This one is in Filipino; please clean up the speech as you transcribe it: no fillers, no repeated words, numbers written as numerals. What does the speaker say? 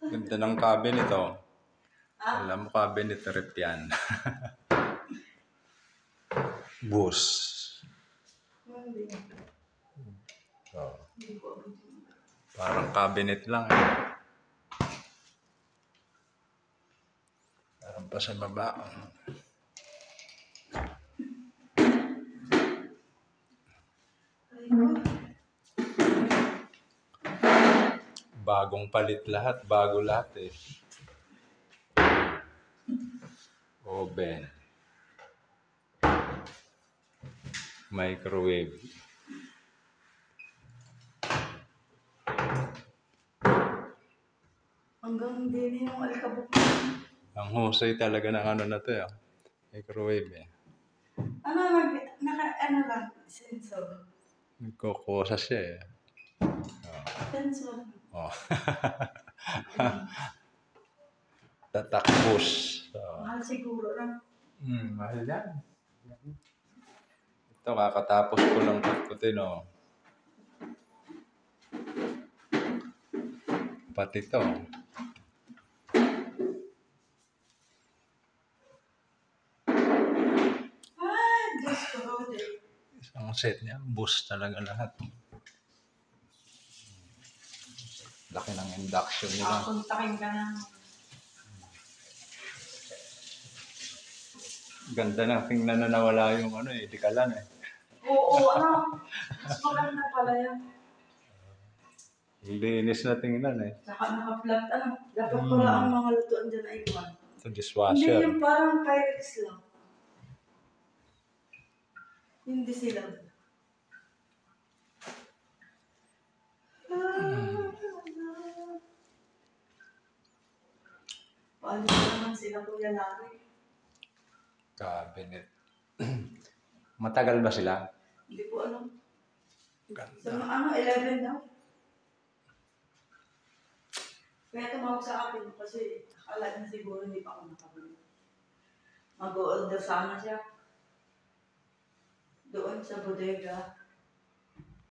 Ganda ng cabinet, oh. Alam mo, cabinet rep yan. Bus. Oh. Parang cabinet lang, eh. Parang pa sa baba. Bagong palit lahat. Bago lahat, eh. Oven. Microwave. Hanggang din yung alikabok. Ang husay talaga ng ano na to, eh. Microwave, eh. Ano lang, sensor. Nagkukusa siya, eh. Sensor. Oh. Tatakbus. So, Mahal siguro lang. Mahal yan. Ito, kakatapos ko lang putputin, oh. Pati ito. Ay, Diyos ko, Rode. Isang set niya. Bus talaga lahat. Laki ng induction nila. Puntakin ka na. Ganda na. Tingnan na nawala yung ano, eh. Dikalan, eh. Oo, ano. Mas maganda pala yan. Linis na tingnan, eh. Saka naka-flat, ano. Dapat pala ang mga lutuan dyan ay iwan. Ito, dishwasher. Hindi yung parang Pyrex lang. Hindi sila. Paalis naman sila Kuya Larry. Cabinet. Matagal ba sila? Hindi ko alam. Sa Ganda. 11 daw. Kaya tumawag sa akin kasi akala na siguro hindi pa ako nakabili. Mag-o-order sana siya. Doon sa bodega.